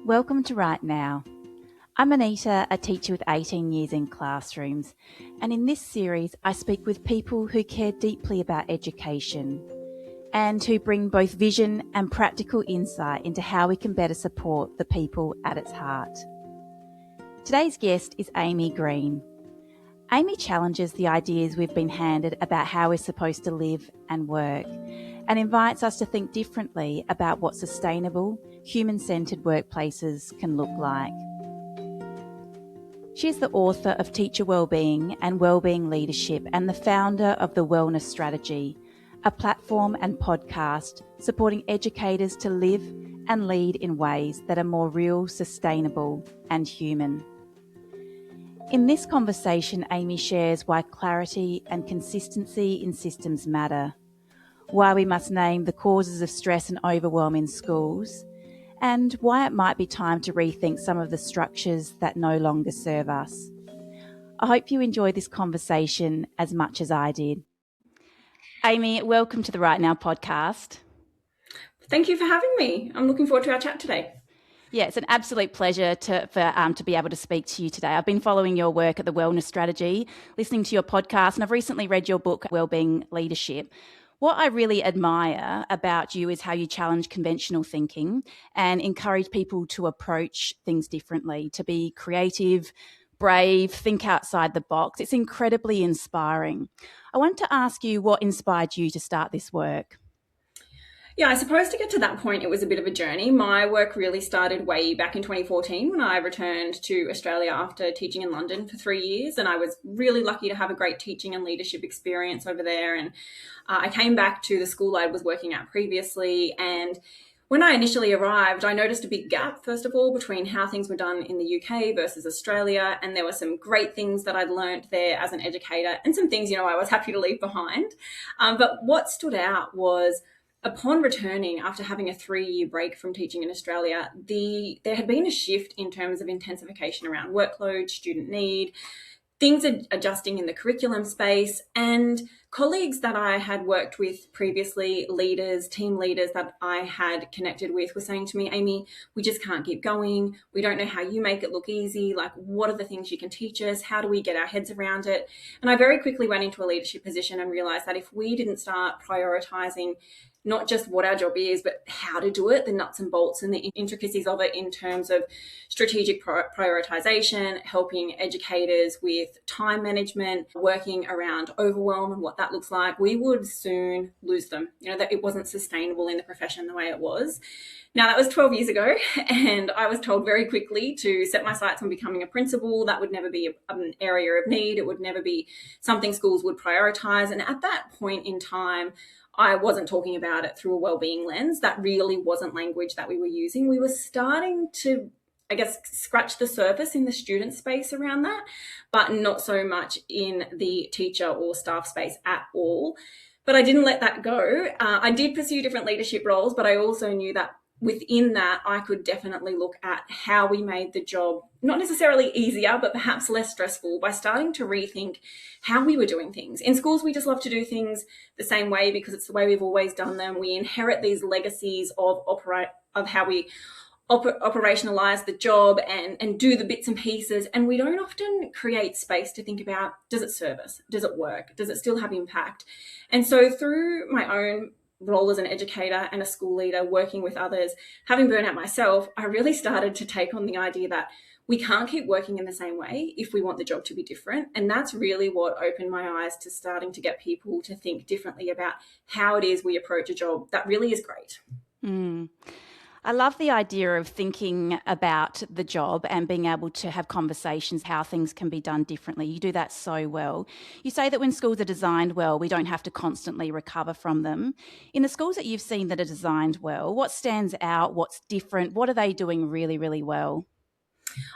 Welcome to Right Now. I'm Anita, a teacher with 18 years in classrooms, and in this series I speak with people who care deeply about education and who bring both vision and practical insight into how we can better support the people at its heart. Today's guest is Amy Green. Amy challenges the ideas we've been handed about how we're supposed to live and work, and invites us to think differently about what sustainable, human-centred workplaces can look like. She is the author of Teacher Wellbeing and Wellbeing Leadership and the founder of the Wellness Strategy, a platform and podcast supporting educators to live and lead in ways that are more real, sustainable and human. In this conversation, Amy shares why clarity and consistency in systems matter, why we must name the causes of stress and overwhelm in schools, and why it might be time to rethink some of the structures that no longer serve us. I hope you enjoy this conversation as much as I did. Amy, welcome to the Right Now podcast. Thank you for having me. I'm looking forward to our chat today. Yeah, it's an absolute pleasure to be able to speak to you today. I've been following your work at the Wellness Strategy, listening to your podcast, and I've recently read your book, Wellbeing Leadership. What I really admire about you is how you challenge conventional thinking and encourage people to approach things differently, to be creative, brave, think outside the box. It's incredibly inspiring. I wanted to ask you what inspired you to start this work. Yeah, I suppose to get to that point, it was a bit of a journey. My work really started way back in 2014 when I returned to Australia after teaching in London for 3 years. And I was really lucky to have a great teaching and leadership experience over there. And I came back to the school I was working at previously. And when I initially arrived, I noticed a big gap, first of all, between how things were done in the UK versus Australia. And there were some great things that I'd learned there as an educator and some things, I was happy to leave behind. But what stood out was, upon returning after having a 3-year break from teaching in Australia, there had been a shift in terms of intensification around workload, student need, things adjusting in the curriculum space, and colleagues that I had worked with previously, leaders, team leaders that I had connected with, were saying to me, Amy, we just can't keep going. We don't know how you make it look easy. Like, what are the things you can teach us? How do we get our heads around it? And I very quickly went into a leadership position and realized that if we didn't start prioritizing not just what our job is, but how to do it, the nuts and bolts and the intricacies of it in terms of strategic prioritization, helping educators with time management, working around overwhelm and what that looks like, we would soon lose them. That it wasn't sustainable in the profession the way it was. Now, that was 12 years ago, and I was told very quickly to set my sights on becoming a principal. That would never be an area of need. It would never be something schools would prioritize. And at that point in time, I wasn't talking about it through a wellbeing lens. That really wasn't language that we were using. We were starting to, scratch the surface in the student space around that, but not so much in the teacher or staff space at all. But I didn't let that go. I did pursue different leadership roles, but I also knew that within that, I could definitely look at how we made the job not necessarily easier, but perhaps less stressful by starting to rethink how we were doing things. In schools, we just love to do things the same way because it's the way we've always done them. We inherit these legacies of how we operationalize the job and do the bits and pieces. And we don't often create space to think about, does it serve us? Does it work? Does it still have impact? And so through my own role as an educator and a school leader, working with others, having burnout myself, I really started to take on the idea that we can't keep working in the same way if we want the job to be different. And that's really what opened my eyes to starting to get people to think differently about how it is we approach a job that really is great. I love the idea of thinking about the job and being able to have conversations, how things can be done differently. You do that so well. You say that when schools are designed well, we don't have to constantly recover from them. In the schools that you've seen that are designed well, what stands out? What's different? What are they doing really, really well?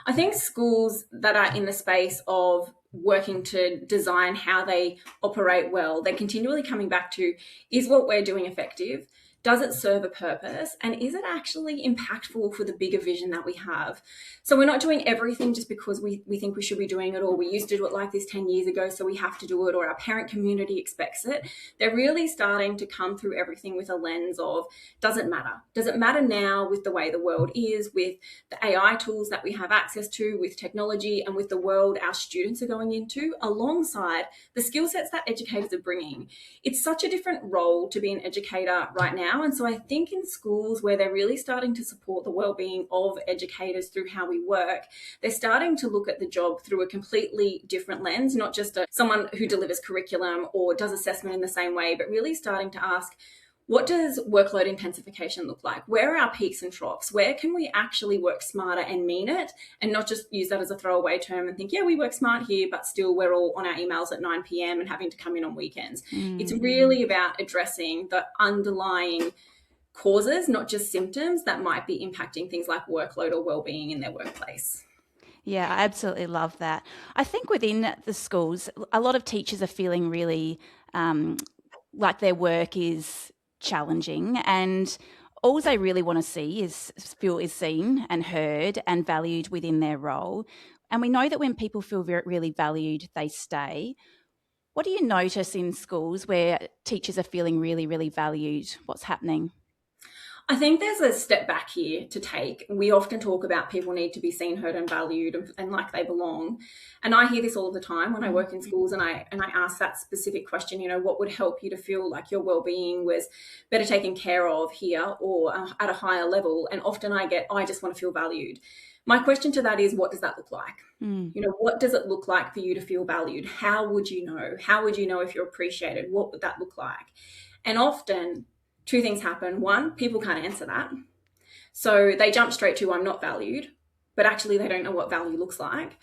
I think schools that are in the space of working to design how they operate well, they're continually coming back to, is what we're doing effective? Does it serve a purpose? And is it actually impactful for the bigger vision that we have? So we're not doing everything just because we think we should be doing it, or we used to do it like this 10 years ago, so we have to do it, or our parent community expects it. They're really starting to come through everything with a lens of, does it matter? Does it matter now with the way the world is, with the AI tools that we have access to, with technology, and with the world our students are going into, alongside the skill sets that educators are bringing? It's such a different role to be an educator right now. And so I think in schools where they're really starting to support the well-being of educators through how we work, they're starting to look at the job through a completely different lens, not just someone who delivers curriculum or does assessment in the same way, but really starting to ask, what does workload intensification look like? Where are our peaks and troughs? Where can we actually work smarter and mean it, and not just use that as a throwaway term and think, yeah, we work smart here, but still we're all on our emails at 9 p.m. and having to come in on weekends. It's really about addressing the underlying causes, not just symptoms, that might be impacting things like workload or well-being in their workplace. Yeah, I absolutely love that. I think within the schools, a lot of teachers are feeling really like their work is challenging, and all they really want to see is feel is seen and heard and valued within their role. And we know that when people feel really valued, they stay. What do you notice in schools where teachers are feeling really, really valued? What's happening? I think there's a step back here to take. We often talk about people need to be seen, heard, and valued, and like they belong. And I hear this all the time when I work in schools, and I ask that specific question, what would help you to feel like your well-being was better taken care of here or at a higher level? And often I get, I just want to feel valued. My question to that is, what does that look like? What does it look like for you to feel valued? How would you know? How would you know if you're appreciated? What would that look like? And often two things happen. One, people can't answer that. So they jump straight to, I'm not valued, but actually they don't know what value looks like.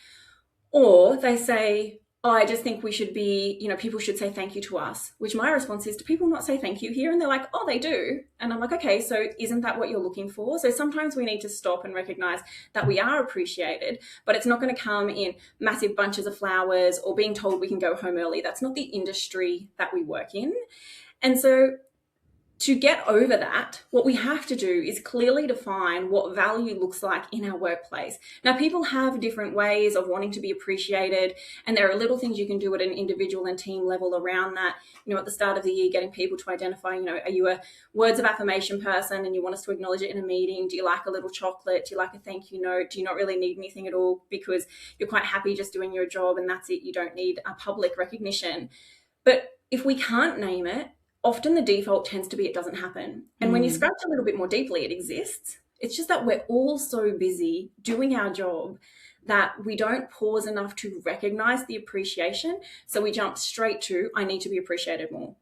Or they say, oh, I just think we should be, people should say thank you to us, which my response is, do people not say thank you here? And they're like, oh, they do. And I'm like, okay, so isn't that what you're looking for? So sometimes we need to stop and recognize that we are appreciated, but it's not going to come in massive bunches of flowers or being told we can go home early. That's not the industry that we work in. And so to get over that, what we have to do is clearly define what value looks like in our workplace. Now, people have different ways of wanting to be appreciated, and there are little things you can do at an individual and team level around that. At the start of the year, getting people to identify, are you a words of affirmation person and you want us to acknowledge it in a meeting? Do you like a little chocolate? Do you like a thank you note? Do you not really need anything at all because you're quite happy just doing your job and that's it? You don't need a public recognition. But if we can't name it, often the default tends to be it doesn't happen. And when you scratch a little bit more deeply, it exists. It's just that we're all so busy doing our job that we don't pause enough to recognize the appreciation. So we jump straight to, I need to be appreciated more.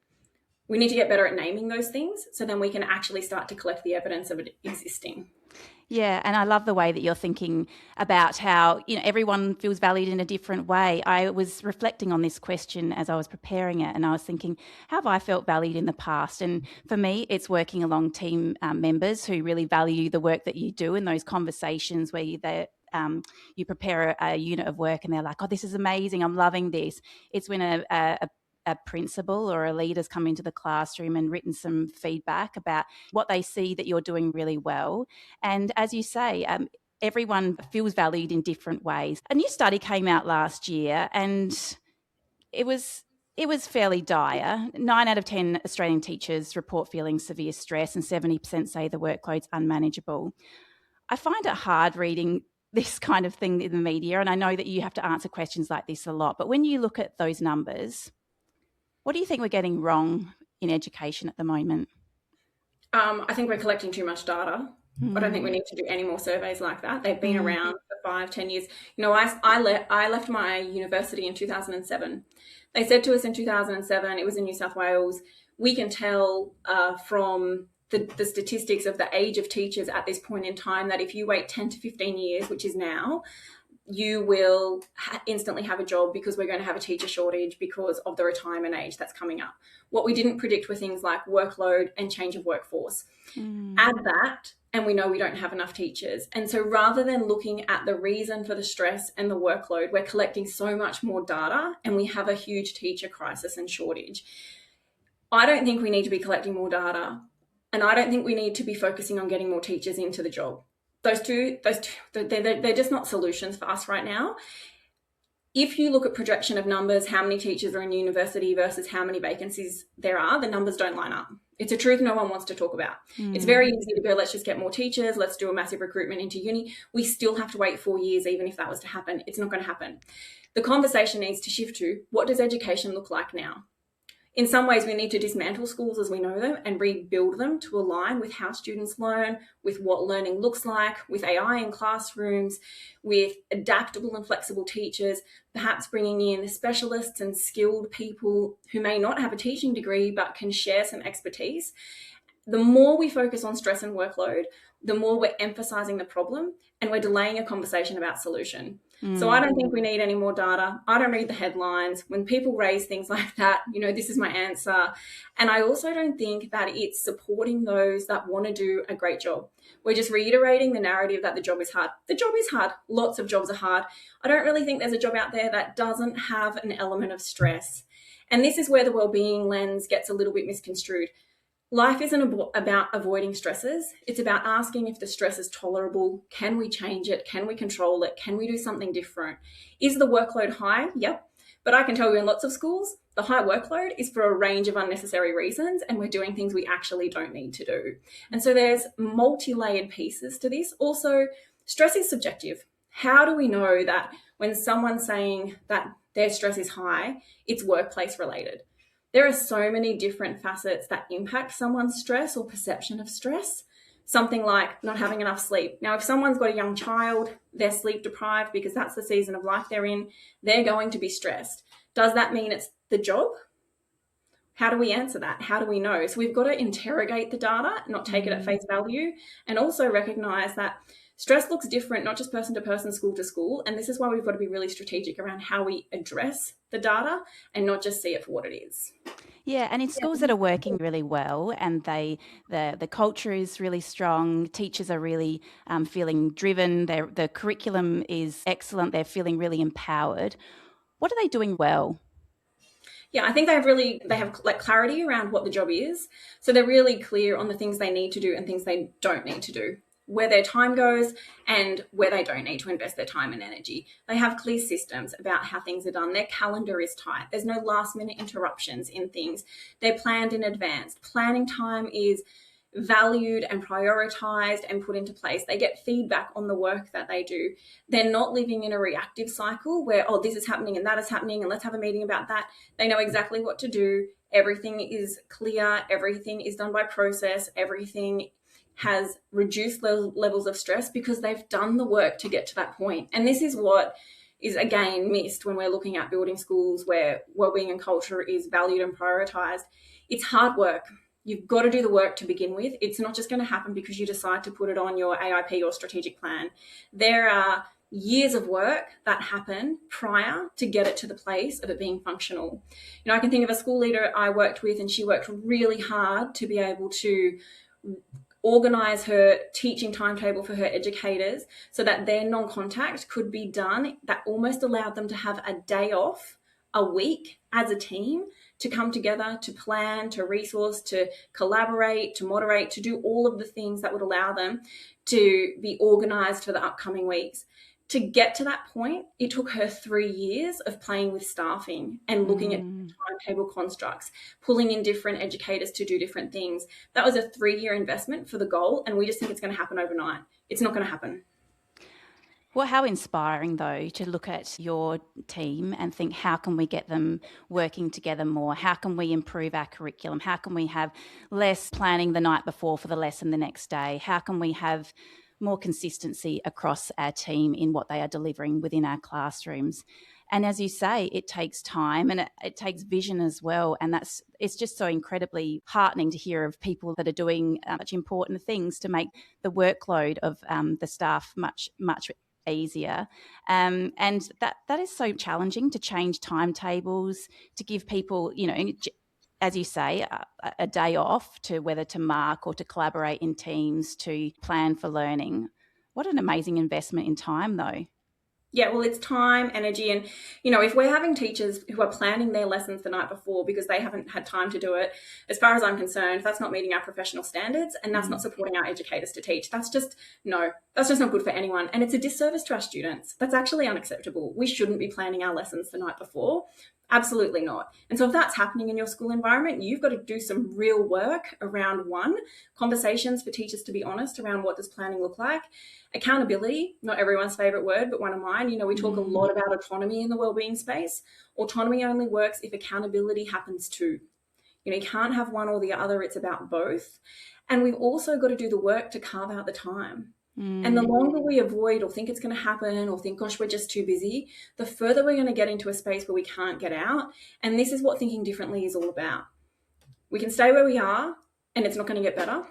We need to get better at naming those things so then we can actually start to collect the evidence of it existing. Yeah, and I love the way that you're thinking about how, everyone feels valued in a different way. I was reflecting on this question as I was preparing it, and I was thinking, how have I felt valued in the past? And for me, it's working along team members who really value the work that you do in those conversations where you prepare a unit of work and they're like, oh, this is amazing, I'm loving this. It's when a principal or a leader's come into the classroom and written some feedback about what they see that you're doing really well. And as you say, everyone feels valued in different ways. A new study came out last year and it was fairly dire. 9 out of 10 Australian teachers report feeling severe stress and 70% say the workload's unmanageable. I find it hard reading this kind of thing in the media, and I know that you have to answer questions like this a lot, but when you look at those numbers, what do you think we're getting wrong in education at the moment? I think we're collecting too much data. I don't think we need to do any more surveys like that. They've been around for 5-10 years. I left my university in 2007. They said to us in 2007, it was in New South Wales, we can tell from the statistics of the age of teachers at this point in time that if you wait 10 to 15 years, which is now, you will instantly have a job because we're going to have a teacher shortage because of the retirement age that's coming up. What we didn't predict were things like workload and change of workforce. Add that, and we know we don't have enough teachers. And so rather than looking at the reason for the stress and the workload, we're collecting so much more data and we have a huge teacher crisis and shortage. I don't think we need to be collecting more data. And I don't think we need to be focusing on getting more teachers into the job. Those two, they're just not solutions for us right now. If you look at projection of numbers, how many teachers are in university versus how many vacancies there are, the numbers don't line up. It's a truth no one wants to talk about. It's very easy to go, let's just get more teachers, let's do a massive recruitment into uni. We still have to wait 4 years, even if that was to happen. It's not going to happen. The conversation needs to shift to, what does education look like now? In some ways, we need to dismantle schools as we know them and rebuild them to align with how students learn, with what learning looks like, with AI in classrooms, with adaptable and flexible teachers, perhaps bringing in specialists and skilled people who may not have a teaching degree but can share some expertise. The more we focus on stress and workload, the more we're emphasizing the problem and we're delaying a conversation about solution. So I don't think we need any more data. I don't read the headlines. When people raise things like that, this is my answer. And I also don't think that it's supporting those that want to do a great job. We're just reiterating the narrative that the job is hard. The job is hard. Lots of jobs are hard. I don't really think there's a job out there that doesn't have an element of stress. And this is where the well-being lens gets a little bit misconstrued. Life isn't about avoiding stresses. It's about asking if the stress is tolerable. Can we change it? Can we control it? Can we do something different? Is the workload high? Yep. But I can tell you in lots of schools, the high workload is for a range of unnecessary reasons, and we're doing things we actually don't need to do. And so there's multi-layered pieces to this. Also, stress is subjective. How do we know that when someone's saying that their stress is high, it's workplace related? There are so many different facets that impact someone's stress or perception of stress. Something like not having enough sleep. Now, if someone's got a young child, they're sleep deprived because that's the season of life they're in, they're going to be stressed. Does that mean it's the job? How do we answer that? How do we know? So we've got to interrogate the data, not take it at face value, and also recognize that stress looks different, not just person to person, school to school. And this is why we've got to be really strategic around how we address the data and not just see it for what it is. Yeah, and in schools that are working really well and the culture is really strong, teachers are really feeling driven, the curriculum is excellent, they're feeling really empowered. What are they doing well? Yeah, I think they have like clarity around what the job is. So they're really clear on the things they need to do and things they don't need to do, where their time goes and where they don't need to invest their time and energy. They have clear systems about how things are done. Their calendar is tight. There's no last minute interruptions in things. They're planned in advance. Planning time is valued and prioritized and put into place. They get feedback on the work that they do. They're not living in a reactive cycle where, oh, this is happening and that is happening and let's have a meeting about that. They know exactly what to do. Everything is clear. Everything is done by process. Everything has reduced levels of stress because they've done the work to get to that point. And this is what is, again, missed when we're looking at building schools where wellbeing and culture is valued and prioritized. It's hard work. You've got to do the work to begin with. It's not just going to happen because you decide to put it on your AIP or strategic plan. There are years of work that happen prior to get it to the place of it being functional. I can think of a school leader I worked with, and she worked really hard to be able to organise her teaching timetable for her educators so that their non-contact could be done. That almost allowed them to have a day off a week as a team to come together, to plan, to resource, to collaborate, to moderate, to do all of the things that would allow them to be organised for the upcoming weeks. To get to that point, it took her 3 years of playing with staffing and looking at timetable constructs, pulling in different educators to do different things. That was a 3-year investment for the goal, and we just think it's going to happen overnight. It's not going to happen. Well, how inspiring, though, to look at your team and think, how can we get them working together more? How can we improve our curriculum? How can we have less planning the night before for the lesson the next day? How can we have more consistency across our team in what they are delivering within our classrooms? And as you say, it takes time and it takes vision as well. And it's just so incredibly heartening to hear of people that are doing such important things to make the workload of the staff much easier. And that is so challenging, to change timetables, to give people, as you say, a day off to whether to mark or to collaborate in teams, to plan for learning. What an amazing investment in time, though. Yeah, well, it's time, energy, and if we're having teachers who are planning their lessons the night before because they haven't had time to do it, as far as I'm concerned, that's not meeting our professional standards and that's not supporting our educators to teach. That's just not good for anyone. And it's a disservice to our students. That's actually unacceptable. We shouldn't be planning our lessons the night before. Absolutely not. And so if that's happening in your school environment, you've got to do some real work around conversations for teachers to be honest around what does planning look like. Accountability, not everyone's favorite word, but one of mine. We talk a lot about autonomy in the wellbeing space. Autonomy only works if accountability happens too. You can't have one or the other. It's about both. And we've also got to do the work to carve out the time. And the longer we avoid or think it's going to happen or think, gosh, we're just too busy, the further we're going to get into a space where we can't get out. And this is what thinking differently is all about. We can stay where we are and it's not going to get better.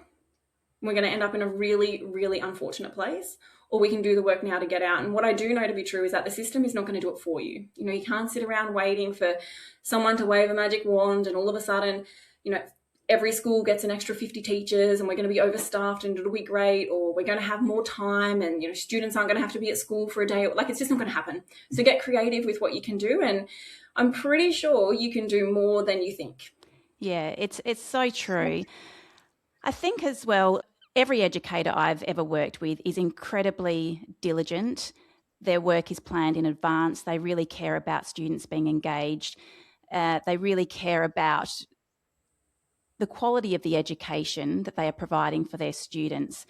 We're going to end up in a really, really unfortunate place, or we can do the work now to get out. And what I do know to be true is that the system is not going to do it for you. You can't sit around waiting for someone to wave a magic wand and all of a sudden, every school gets an extra 50 teachers and we're going to be overstaffed and it'll be great, or we're going to have more time and students aren't going to have to be at school for a day. Like, it's just not going to happen. So get creative with what you can do, and I'm pretty sure you can do more than you think. Yeah, it's so true. I think as well, every educator I've ever worked with is incredibly diligent. Their work is planned in advance. They really care about students being engaged. They really care about the quality of the education that they are providing for their students.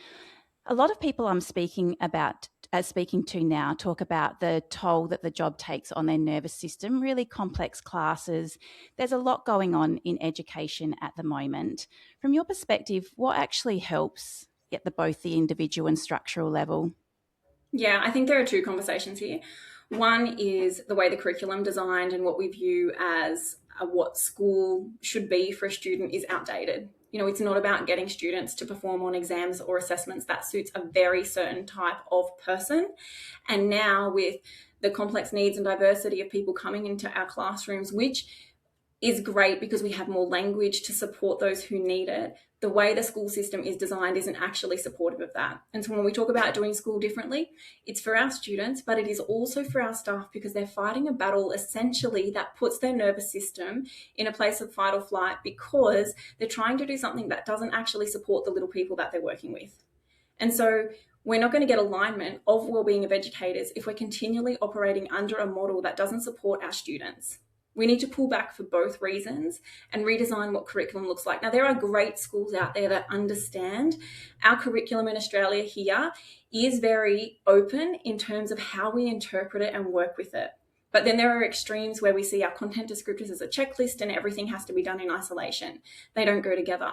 A lot of people I'm speaking to now talk about the toll that the job takes on their nervous system, really complex classes. There's a lot going on in education at the moment. From your perspective, what actually helps at both the individual and structural level? Yeah, I think there are two conversations here. One is the way the curriculum designed and what we view as what school should be for a student is outdated. It's not about getting students to perform on exams or assessments. That suits a very certain type of person. And now with the complex needs and diversity of people coming into our classrooms, which is great because we have more language to support those who need it, the way the school system is designed isn't actually supportive of that. And so when we talk about doing school differently, it's for our students, but it is also for our staff, because they're fighting a battle essentially that puts their nervous system in a place of fight or flight, because they're trying to do something that doesn't actually support the little people that they're working with. And so we're not going to get alignment of wellbeing of educators if we're continually operating under a model that doesn't support our students. We need to pull back for both reasons and redesign what curriculum looks like. Now, there are great schools out there that understand our curriculum in Australia here is very open in terms of how we interpret it and work with it. But then there are extremes where we see our content descriptors as a checklist and everything has to be done in isolation. They don't go together.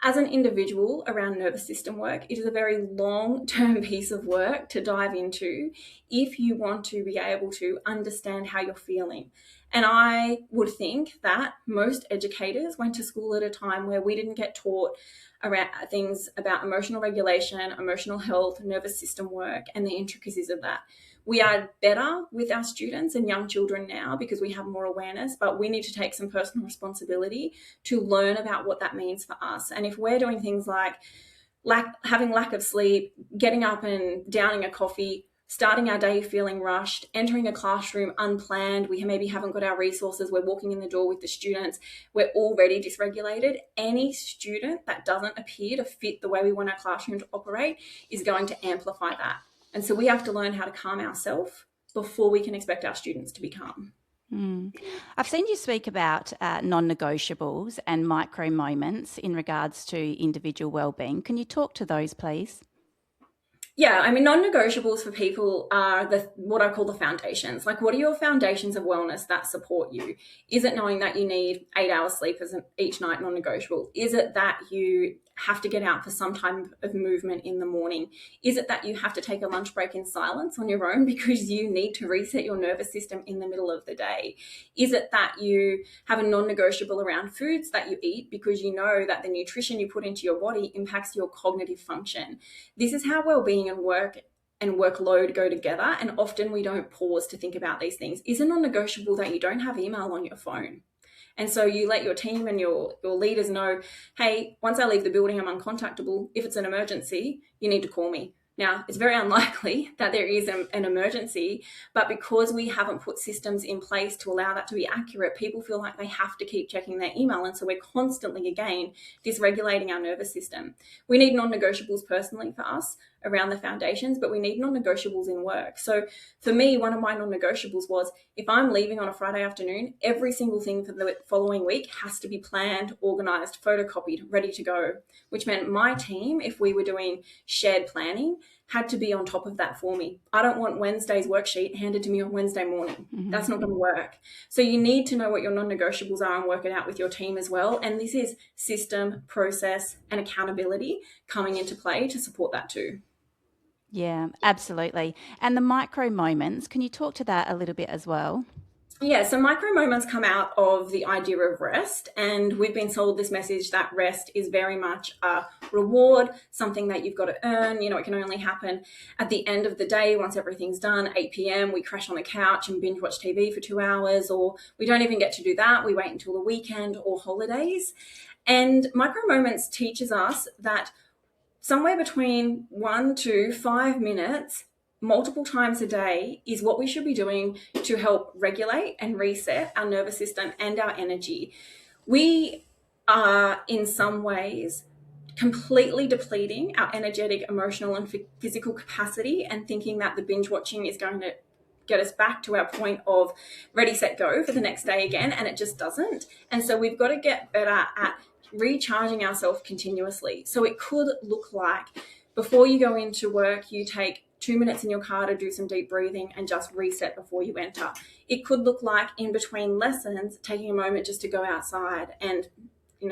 As an individual around nervous system work, it is a very long-term piece of work to dive into if you want to be able to understand how you're feeling. And I would think that most educators went to school at a time where we didn't get taught around things about emotional regulation, emotional health, nervous system work, and the intricacies of that. We are better with our students and young children now because we have more awareness, but we need to take some personal responsibility to learn about what that means for us. And if we're doing things like having lack of sleep, getting up and downing a coffee, starting our day feeling rushed, entering a classroom unplanned, we maybe haven't got our resources, we're walking in the door with the students, we're already dysregulated. Any student that doesn't appear to fit the way we want our classroom to operate is going to amplify that. And so we have to learn how to calm ourselves before we can expect our students to be calm. I've seen you speak about non-negotiables and micro moments in regards to individual wellbeing. Can you talk to those, please? Yeah, I mean, non-negotiables for people are what I call the foundations. Like, what are your foundations of wellness that support you? Is it knowing that you need 8 hours sleep each night, non-negotiable? Is it that you have to get out for some type of movement in the morning? Is it that you have to take a lunch break in silence on your own because you need to reset your nervous system in the middle of the day? Is it that you have a non-negotiable around foods that you eat because you know that the nutrition you put into your body impacts your cognitive function? This is how well-being and work and workload go together, and often we don't pause to think about these things. Is it non-negotiable that you don't have email on your phone? And so you let your team and your leaders know, hey, once I leave the building, I'm uncontactable. If it's an emergency, you need to call me. Now, it's very unlikely that there is an emergency, but because we haven't put systems in place to allow that to be accurate, people feel like they have to keep checking their email. And so we're constantly, again, dysregulating our nervous system. We need non-negotiables personally for us around the foundations, but we need non-negotiables in work. So for me, one of my non-negotiables was, if I'm leaving on a Friday afternoon, every single thing for the following week has to be planned, organized, photocopied, ready to go, which meant my team, if we were doing shared planning, had to be on top of that for me. I don't want Wednesday's worksheet handed to me on Wednesday morning. That's not going to work. So you need to know what your non-negotiables are and work it out with your team as well. And this is system, process, and accountability coming into play to support that too. Yeah, absolutely. And the micro moments, can you talk to that a little bit as well? Yeah, so micro moments come out of the idea of rest, and we've been sold this message that rest is very much a reward, something that you've got to earn. It can only happen at the end of the day once everything's done. 8 p.m. we crash on the couch and binge watch TV for 2 hours, or we don't even get to do that. We wait until the weekend or holidays. And micro moments teaches us that somewhere between 1 to 5 minutes multiple times a day is what we should be doing to help regulate and reset our nervous system and our energy. We are in some ways completely depleting our energetic, emotional, and physical capacity, and thinking that the binge watching is going to get us back to our point of ready, set, go for the next day again, and it just doesn't. And so we've got to get better at recharging ourselves continuously. So it could look like, before you go into work, you take 2 minutes in your car to do some deep breathing and just reset before you enter. It could look like, in between lessons, taking a moment just to go outside and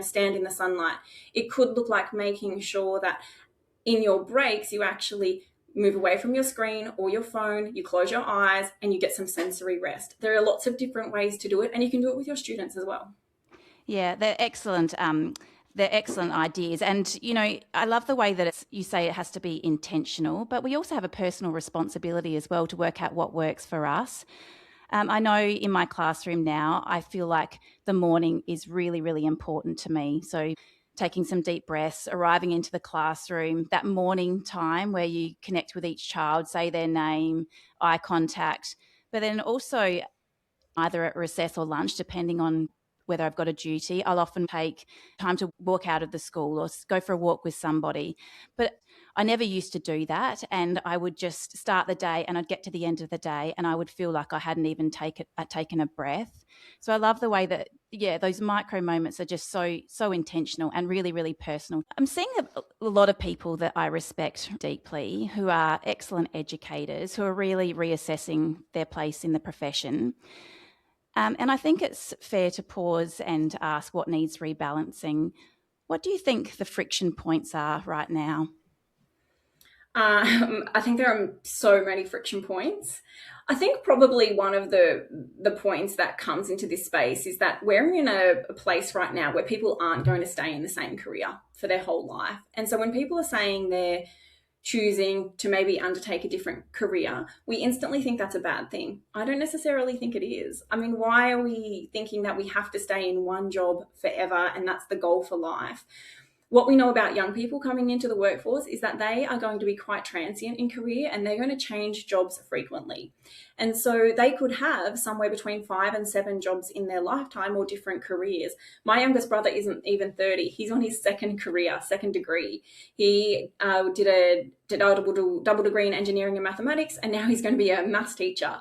stand in the sunlight. It could look like making sure that in your breaks you actually move away from your screen or your phone, you close your eyes, and you get some sensory rest. There are lots of different ways to do it, and you can do it with your students as well. Yeah, they're excellent. They're excellent ideas. And, I love the way that you say it has to be intentional, but we also have a personal responsibility as well to work out what works for us. I know in my classroom now, I feel like the morning is really, really important to me. So taking some deep breaths, arriving into the classroom, that morning time where you connect with each child, say their name, eye contact, but then also either at recess or lunch, depending on whether I've got a duty, I'll often take time to walk out of the school or go for a walk with somebody. But I never used to do that, and I would just start the day and I'd get to the end of the day and I would feel like I hadn't even taken a breath. So I love the way that, those micro moments are just so intentional and really, really personal. I'm seeing a lot of people that I respect deeply who are excellent educators, who are really reassessing their place in the profession. And I think it's fair to pause and ask what needs rebalancing. What do you think the friction points are right now? I think there are so many friction points. I think probably one of the points that comes into this space is that we're in a place right now where people aren't going to stay in the same career for their whole life. And so when people are saying they're choosing to maybe undertake a different career, we instantly think that's a bad thing. I don't necessarily think it is. I mean, why are we thinking that we have to stay in one job forever and that's the goal for life? What we know about young people coming into the workforce is that they are going to be quite transient in career, and they're going to change jobs frequently. And so they could have somewhere between 5 and 7 jobs in their lifetime, or different careers. My youngest brother isn't even 30. He's on his second career, second degree. He did a double degree in engineering and mathematics, and now he's going to be a maths teacher.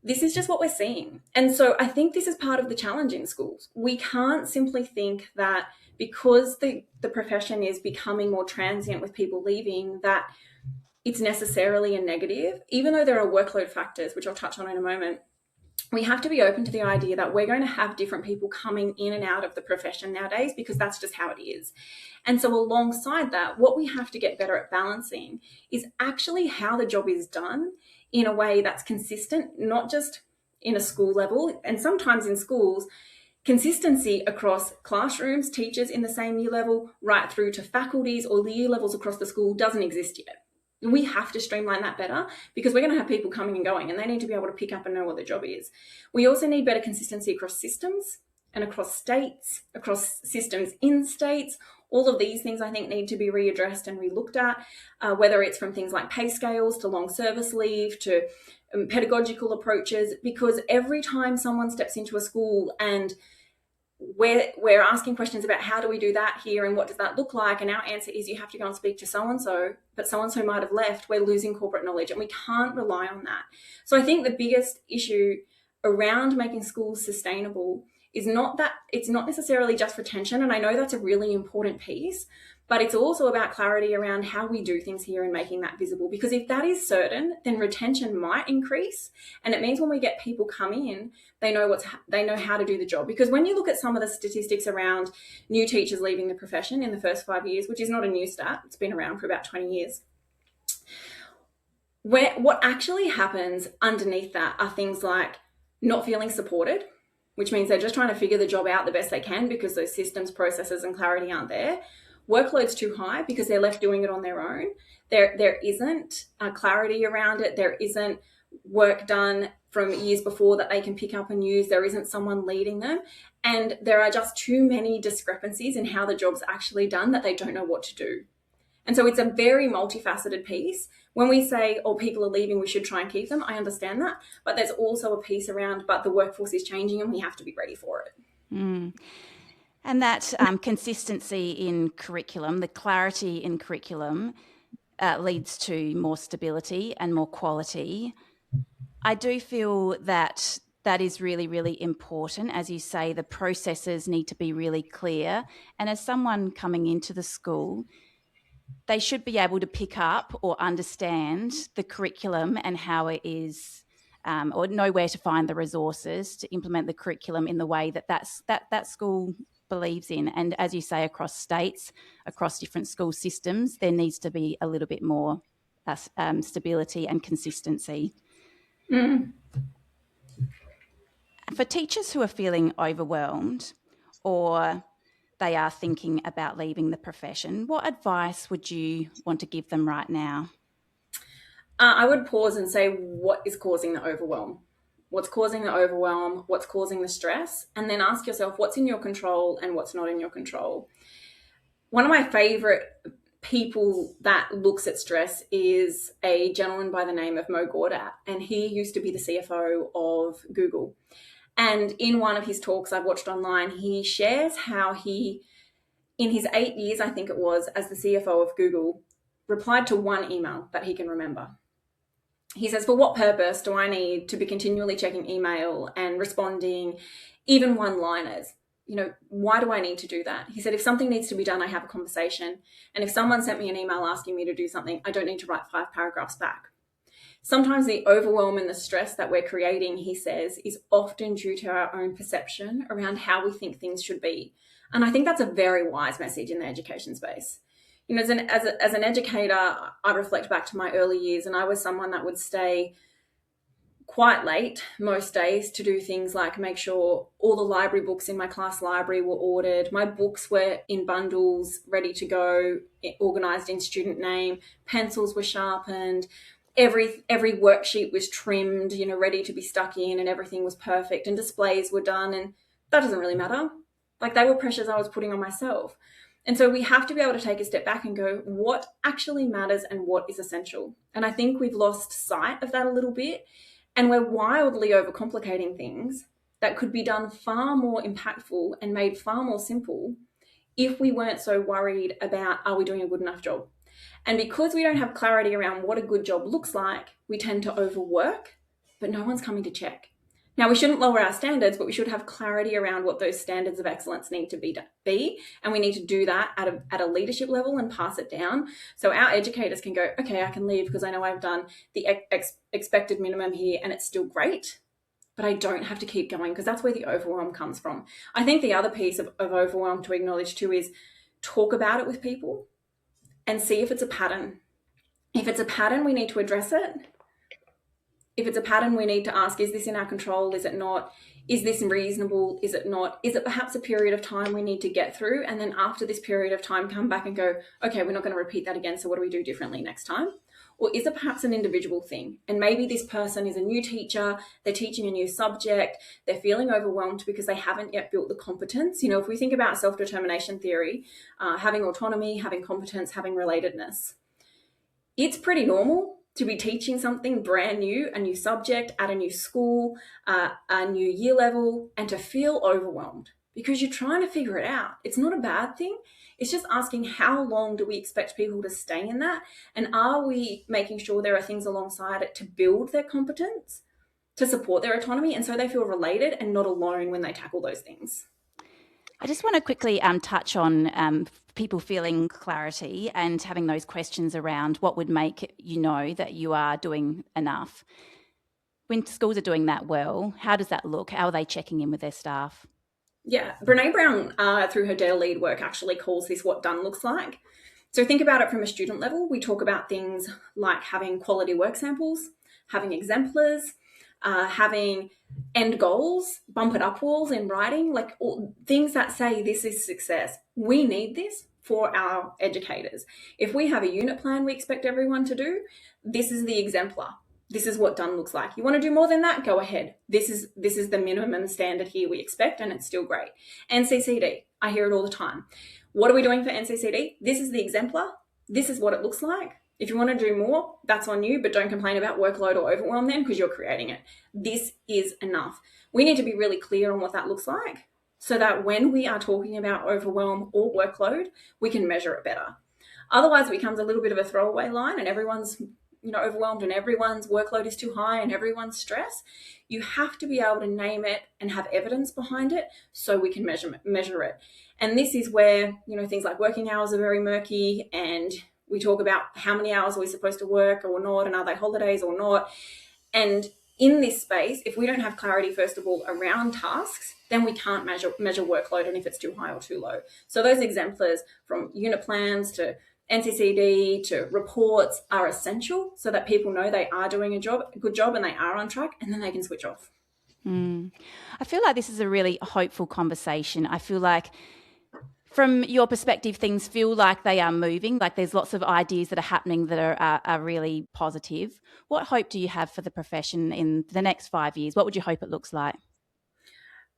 This is just what we're seeing. And so I think this is part of the challenge in schools. We can't simply think that because the profession is becoming more transient with people leaving, that it's necessarily a negative, even though there are workload factors, which I'll touch on in a moment. We have to be open to the idea that we're going to have different people coming in and out of the profession nowadays, because that's just how it is. And so alongside that, what we have to get better at balancing is actually how the job is done in a way that's consistent, not just in a school level. And sometimes in schools, consistency across classrooms, teachers in the same year level, right through to faculties or the year levels across the school doesn't exist yet. We have to streamline that better, because we're going to have people coming and going, and they need to be able to pick up and know what their job is. We also need better consistency across systems and across states, across systems in states, All of these things I think need to be readdressed and relooked at, whether it's from things like pay scales to long service leave to pedagogical approaches, because every time someone steps into a school and we're asking questions about how do we do that here and what does that look like, and our answer is you have to go and speak to so-and-so, but so-and-so might have left, we're losing corporate knowledge and we can't rely on that. So I think the biggest issue around making schools sustainable is not that it's not necessarily just retention, and I know that's a really important piece, but it's also about clarity around how we do things here and making that visible. Because if that is certain, then retention might increase, and it means when we get people come in, they know how to do the job. Because when you look at some of the statistics around new teachers leaving the profession in the first 5 years, which is not a new stat, it's been around for about 20 years, what actually happens underneath that are things like not feeling supported, which means they're just trying to figure the job out the best they can because those systems, processes, and clarity aren't there. Workload's too high because they're left doing it on their own. There isn't clarity around it. There isn't work done from years before that they can pick up and use. There isn't someone leading them. And there are just too many discrepancies in how the job's actually done that they don't know what to do. And so it's a very multifaceted piece. When we say, oh, people are leaving, we should try and keep them, I understand that. But there's also a piece around, but the workforce is changing and we have to be ready for it. And that consistency in curriculum, the clarity in curriculum, leads to more stability and more quality. I do feel that that is really, really important. As you say, the processes need to be really clear. And as someone coming into the school, they should be able to pick up or understand the curriculum and how it is, or know where to find the resources to implement the curriculum in the way that school believes in. And as you say, across states, across different school systems, there needs to be a little bit more stability and consistency. For teachers who are feeling overwhelmed or they are thinking about leaving the profession, what advice would you want to give them right now? I would pause and say, what is causing the overwhelm? What's causing the overwhelm? What's causing the stress? And then ask yourself what's in your control and what's not in your control. One of my favorite people that looks at stress is a gentleman by the name of Mo Gawdat, and he used to be the CFO of Google. And in one of his talks I've watched online, he shares how he, in his 8 years, I think it was, as the CFO of Google, replied to one email that he can remember. He says, for what purpose do I need to be continually checking email and responding, even one-liners? You know, why do I need to do that? He said, if something needs to be done, I have a conversation. And if someone sent me an email asking me to do something, I don't need to write 5 paragraphs back. Sometimes the overwhelm and the stress that we're creating, he says, is often due to our own perception around how we think things should be. And I think that's a very wise message in the education space. You know, as an educator, I reflect back to my early years, and I was someone that would stay quite late most days to do things like make sure all the library books in my class library were ordered. My books were in bundles, ready to go, organised in student name. Pencils were sharpened. Every worksheet was trimmed, you know, ready to be stuck in, and everything was perfect, and displays were done. And that doesn't really matter. Like, they were pressures I was putting on myself. And so we have to be able to take a step back and go, what actually matters and what is essential? And I think we've lost sight of that a little bit. And we're wildly overcomplicating things that could be done far more impactful and made far more simple if we weren't so worried about, are we doing a good enough job? And because we don't have clarity around what a good job looks like, we tend to overwork, but no one's coming to check. Now, we shouldn't lower our standards, but we should have clarity around what those standards of excellence need to be, and we need to do that at a leadership level and pass it down. So our educators can go, okay, I can leave because I know I've done the expected minimum here and it's still great, but I don't have to keep going, because that's where the overwhelm comes from. I think the other piece of overwhelm to acknowledge too is talk about it with people and see if it's a pattern. If it's a pattern, we need to address it. If it's a pattern, we need to ask, is this in our control? Is it not? Is this reasonable? Is it not? Is it perhaps a period of time we need to get through? And then after this period of time, come back and go, okay, we're not going to repeat that again. So what do we do differently next time? Or is it perhaps an individual thing? And maybe this person is a new teacher, they're teaching a new subject, they're feeling overwhelmed because they haven't yet built the competence. If we think about self-determination theory, having autonomy, having competence, having relatedness, it's pretty normal to be teaching something brand new, a new subject at a new school, a new year level, and to feel overwhelmed because you're trying to figure it out. It's not a bad thing. It's just asking, how long do we expect people to stay in that? And are we making sure there are things alongside it to build their competence, to support their autonomy, and so they feel related and not alone when they tackle those things? I just want to quickly touch on people feeling clarity and having those questions around what would make you know that you are doing enough. When schools are doing that well, how does that look? How are they checking in with their staff? Yeah, Brene Brown, through her Dare Lead work, actually calls this what done looks like. So think about it from a student level. We talk about things like having quality work samples, having exemplars, having end goals, bump it up walls in writing, like things that say this is success. We need this for our educators. If we have a unit plan we expect everyone to do, this is the exemplar. This is what done looks like. You want to do more than that? Go ahead. This is the minimum standard here we expect, and it's still great. NCCD, I hear it all the time. What are we doing for NCCD? This is the exemplar. This is what it looks like. If you want to do more, that's on you, but don't complain about workload or overwhelm then because you're creating it. This is enough. We need to be really clear on what that looks like so that when we are talking about overwhelm or workload, we can measure it better. Otherwise, it becomes a little bit of a throwaway line and everyone's overwhelmed and everyone's workload is too high and everyone's stressed. You have to be able to name it and have evidence behind it so we can measure it. And this is where, things like working hours are very murky, and we talk about how many hours are we supposed to work or not, and are they holidays or not. And in this space, if we don't have clarity, first of all, around tasks, then we can't measure workload and if it's too high or too low. So those exemplars from unit plans to NCCD to reports are essential so that people know they are doing a good job and they are on track, and then they can switch off. I feel like this is a really hopeful conversation. I feel like from your perspective, things feel like they are moving, like there's lots of ideas that are happening that are really positive. What hope do you have for the profession in the next 5 years? What would you hope it looks like?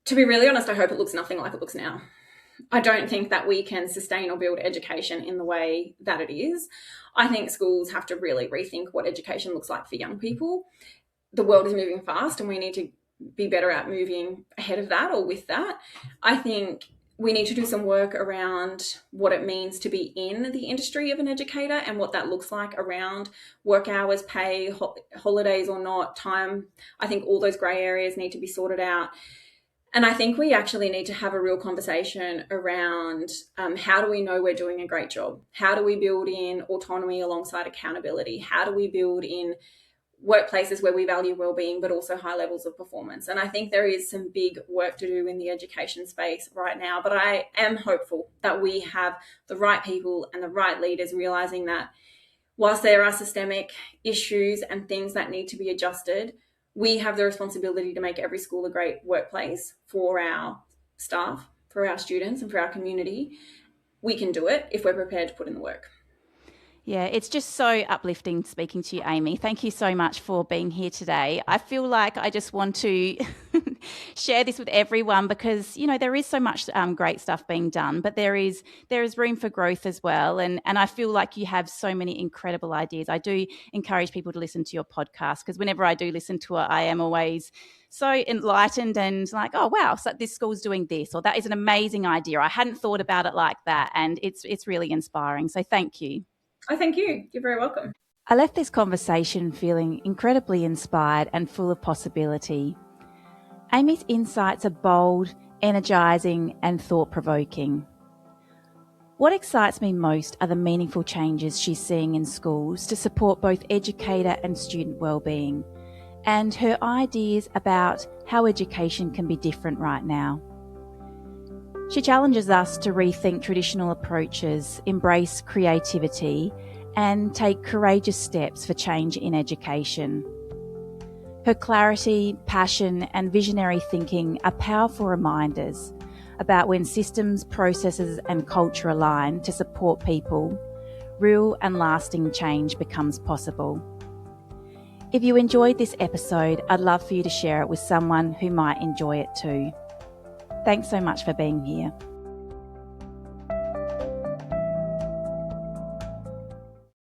To be really honest, I hope it looks nothing like it looks now. I don't think that we can sustain or build education in the way that it is. I think schools have to really rethink what education looks like for young people. The world is moving fast and we need to be better at moving ahead of that or with that. I think we need to do some work around what it means to be in the industry of an educator and what that looks like around work hours, pay, holidays or not, time. I think all those grey areas need to be sorted out. And I think we actually need to have a real conversation around how do we know we're doing a great job? How do we build in autonomy alongside accountability? How do we build in workplaces where we value wellbeing, but also high levels of performance? And I think there is some big work to do in the education space right now, but I am hopeful that we have the right people and the right leaders realizing that whilst there are systemic issues and things that need to be adjusted, we have the responsibility to make every school a great workplace for our staff, for our students, and for our community. We can do it if we're prepared to put in the work. Yeah, it's just so uplifting speaking to you, Amy. Thank you so much for being here today. I feel like I just want to share this with everyone because, there is so much great stuff being done, but there is room for growth as well. And I feel like you have so many incredible ideas. I do encourage people to listen to your podcast because whenever I do listen to it, I am always so enlightened and like, oh, wow, so this school's doing this, or that is an amazing idea. I hadn't thought about it like that. And it's really inspiring. So thank you. Oh, thank you. You're very welcome. I left this conversation feeling incredibly inspired and full of possibility. Amy's insights are bold, energising and thought-provoking. What excites me most are the meaningful changes she's seeing in schools to support both educator and student wellbeing, and her ideas about how education can be different right now. She challenges us to rethink traditional approaches, embrace creativity, and take courageous steps for change in education. Her clarity, passion, and visionary thinking are powerful reminders about when systems, processes, and culture align to support people, real and lasting change becomes possible. If you enjoyed this episode, I'd love for you to share it with someone who might enjoy it too. Thanks so much for being here.